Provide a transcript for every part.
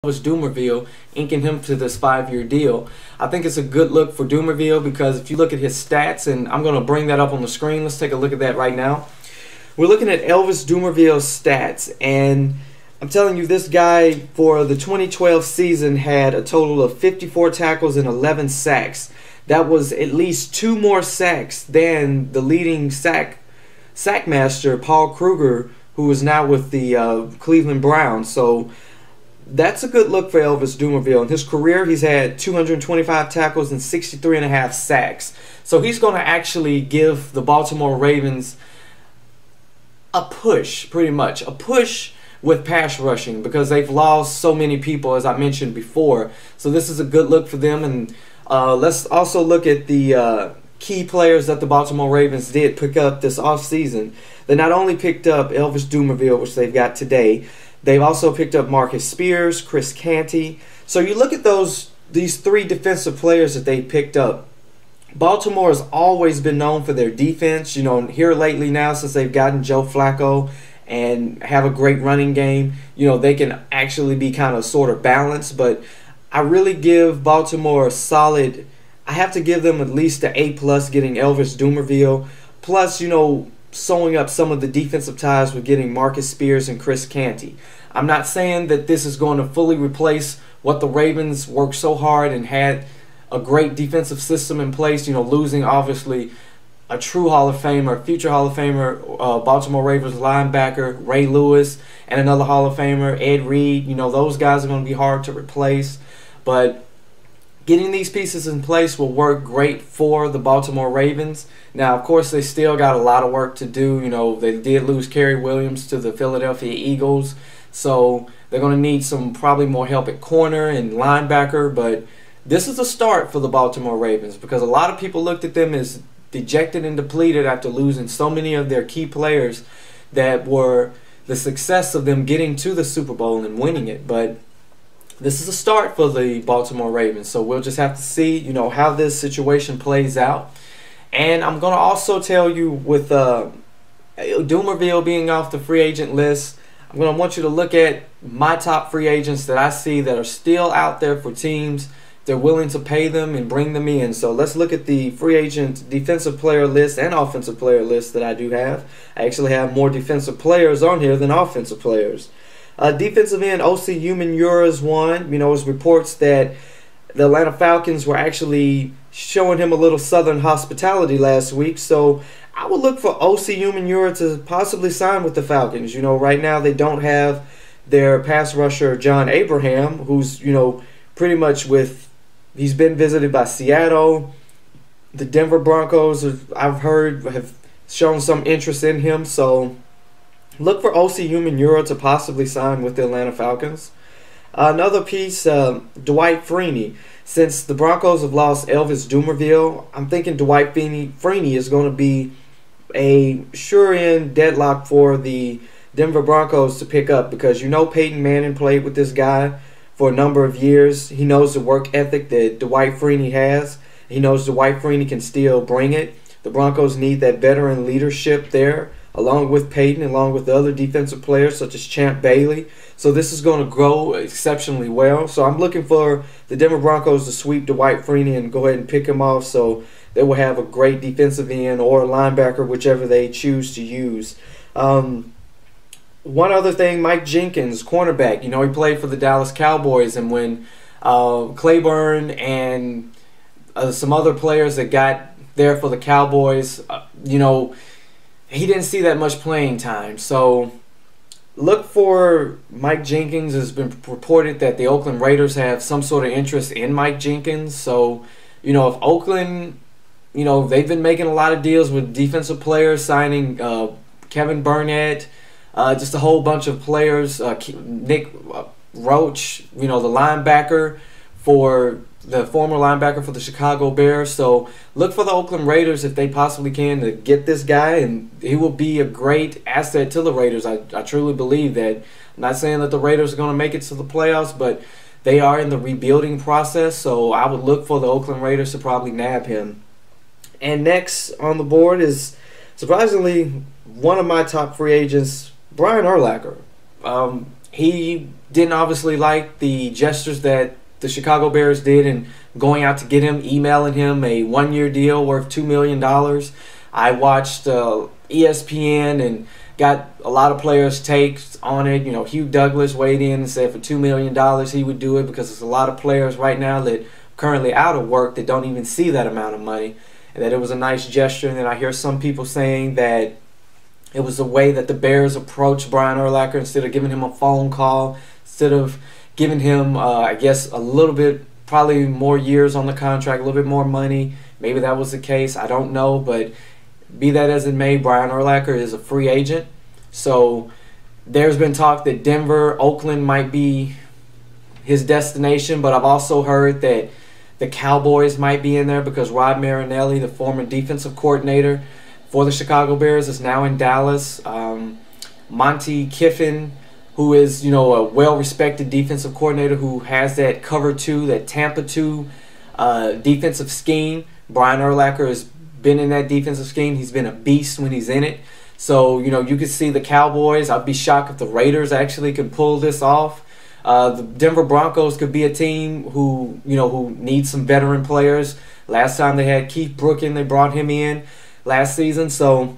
was Dumervil, inking him to this 5-year deal. I think it's a good look for Dumervil because if you look at his stats, and I'm going to bring that up on the screen, let's take a look at that right now. We're looking at Elvis Dumervil's stats, and I'm telling you, this guy for the 2012 season had a total of 54 tackles and 11 sacks. That was at least 2 more sacks than the leading sack master, Paul Kruger, who is now with the Cleveland Browns. So that's a good look for Elvis Dumervil. In his career, he's had 225 tackles and 63.5 sacks. So he's going to actually give the Baltimore Ravens a push, pretty much. A push with pass rushing because they've lost so many people, as I mentioned before. So this is a good look for them. And let's also look at the key players that the Baltimore Ravens did pick up this offseason. They not only picked up Elvis Dumervil, which they've got today, they've also picked up Marcus Spears, Chris Canty. So you look at these 3 defensive players that they picked up. Baltimore has always been known for their defense. You know, here lately now, since they've gotten Joe Flacco and have a great running game, you know, they can actually be kind of sort of balanced. But I really give Baltimore a solid, I have to give them at least an A+ getting Elvis Dumervil. Plus, you know, sewing up some of the defensive ties with getting Marcus Spears and Chris Canty. I'm not saying that this is going to fully replace what the Ravens worked so hard and had a great defensive system in place, you know, losing obviously a true Hall of Famer, future Hall of Famer, Baltimore Ravens linebacker Ray Lewis, and another Hall of Famer, Ed Reed. You know, those guys are going to be hard to replace. But getting these pieces in place will work great for the Baltimore Ravens. Now, of course, they still got a lot of work to do. You know, they did lose Kerry Williams to the Philadelphia Eagles. So they're going to need some probably more help at corner and linebacker. But this is a start for the Baltimore Ravens because a lot of people looked at them as dejected and depleted after losing so many of their key players that were the success of them getting to the Super Bowl and winning it. But this is a start for the Baltimore Ravens, so we'll just have to see, you know, how this situation plays out. And I'm going to also tell you, with Dumervil being off the free agent list, I'm going to want you to look at my top free agents that I see that are still out there for teams. They're willing to pay them and bring them in. So let's look at the free agent defensive player list and offensive player list that I do have. I actually have more defensive players on here than offensive players. Defensive end, Osi Umenyiora is one. You know, there's reports that the Atlanta Falcons were actually showing him a little Southern hospitality last week. So I would look for Osi Umenyiora to possibly sign with the Falcons. You know, right now they don't have their pass rusher, John Abraham, who's, you know, pretty much he's been visited by Seattle. The Denver Broncos, I've heard, have shown some interest in him. So look for Osi Umenyiora to possibly sign with the Atlanta Falcons. Another piece, Dwight Freeney. Since the Broncos have lost Elvis Dumervil, I'm thinking Dwight Freeney is going to be a sure-in deadlock for the Denver Broncos to pick up because you know Peyton Manning played with this guy for a number of years. He knows the work ethic that Dwight Freeney has. He knows Dwight Freeney can still bring it. The Broncos need that veteran leadership there, along with Peyton, along with the other defensive players such as Champ Bailey. So this is going to grow exceptionally well. So I'm looking for the Denver Broncos to sweep Dwight Freeney and go ahead and pick him off so they will have a great defensive end or linebacker, whichever they choose to use. One other thing, Mike Jenkins, cornerback. You know, he played for the Dallas Cowboys, and when Claiborne and some other players that got there for the Cowboys, you know, he didn't see that much playing time. So look for Mike Jenkins. It's been reported that the Oakland Raiders have some sort of interest in Mike Jenkins. So, you know, if Oakland, you know, they've been making a lot of deals with defensive players, signing Kevin Burnett, just a whole bunch of players, Nick Roach, you know, the linebacker for the former linebacker for the Chicago Bears. So look for the Oakland Raiders if they possibly can to get this guy, and he will be a great asset to the Raiders. I truly believe that. I'm not saying that the Raiders are going to make it to the playoffs, but they are in the rebuilding process, so I would look for the Oakland Raiders to probably nab him. And next on the board is, surprisingly, one of my top free agents, Brian Urlacher. he didn't obviously like the gestures that the Chicago Bears did in going out to get him, emailing him a one-year deal worth $2 million. I watched ESPN and got a lot of players' takes on it. You know, Hugh Douglas weighed in and said for $2 million he would do it because there's a lot of players right now that are currently out of work that don't even see that amount of money, and that it was a nice gesture. And then I hear some people saying that it was the way that the Bears approached Brian Urlacher. Instead of giving him a phone call, instead of giving him, I guess, a little bit, probably more years on the contract, a little bit more money. Maybe that was the case. I don't know. But be that as it may, Brian Urlacher is a free agent. So there's been talk that Denver, Oakland might be his destination. But I've also heard that the Cowboys might be in there because Rod Marinelli, the former defensive coordinator for the Chicago Bears, is now in Dallas. Monty Kiffin, who is, you know, a well-respected defensive coordinator who has that cover 2, that Tampa 2 defensive scheme. Brian Urlacher has been in that defensive scheme. He's been a beast when he's in it. So, you know, you could see the Cowboys. I'd be shocked if the Raiders actually could pull this off. The Denver Broncos could be a team who, you know, who needs some veteran players. Last time they had Keith Brookin, they brought him in last season. So,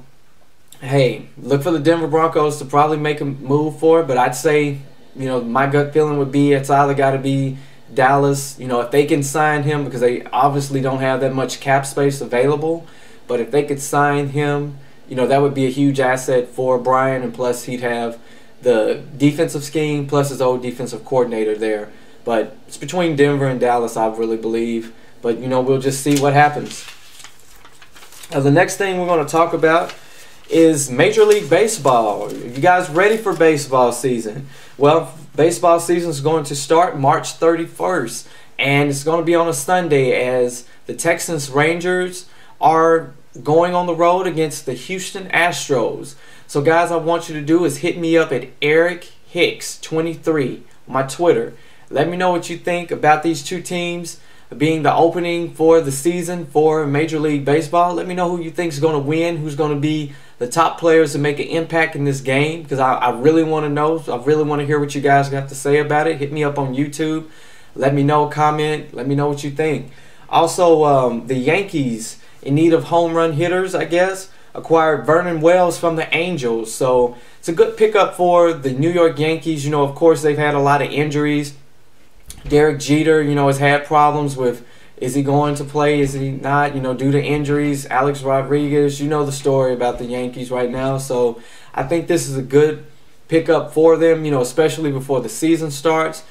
hey, look for the Denver Broncos to probably make a move for it. But I'd say, you know, my gut feeling would be it's either got to be Dallas. You know, if they can sign him, because they obviously don't have that much cap space available. But if they could sign him, you know, that would be a huge asset for Brian. And plus, he'd have the defensive scheme plus his old defensive coordinator there. But it's between Denver and Dallas, I really believe. But, you know, we'll just see what happens. The next thing we're going to talk about is Major League Baseball. You guys ready for baseball season? Well, baseball season is going to start March 31st, and it's going to be on a Sunday as the Texas Rangers are going on the road against the Houston Astros. So, guys, I want you to do is hit me up at HIcks23 on my Twitter. Let me know what you think about these two teams being the opening for the season for Major League Baseball. Let me know who you think is going to win, who's going to be the top players to make an impact in this game, because I really want to know. I really want to hear what you guys got to say about it. Hit me up on YouTube. Let me know, comment. Let me know what you think. Also, the Yankees, in need of home run hitters, I guess, acquired Vernon Wells from the Angels. So it's a good pickup for the New York Yankees. You know, of course, they've had a lot of injuries. Derek Jeter, you know, has had problems with, is he going to play, is he not, you know, due to injuries. Alex Rodriguez, you know the story about the Yankees right now. So I think this is a good pickup for them, you know, especially before the season starts.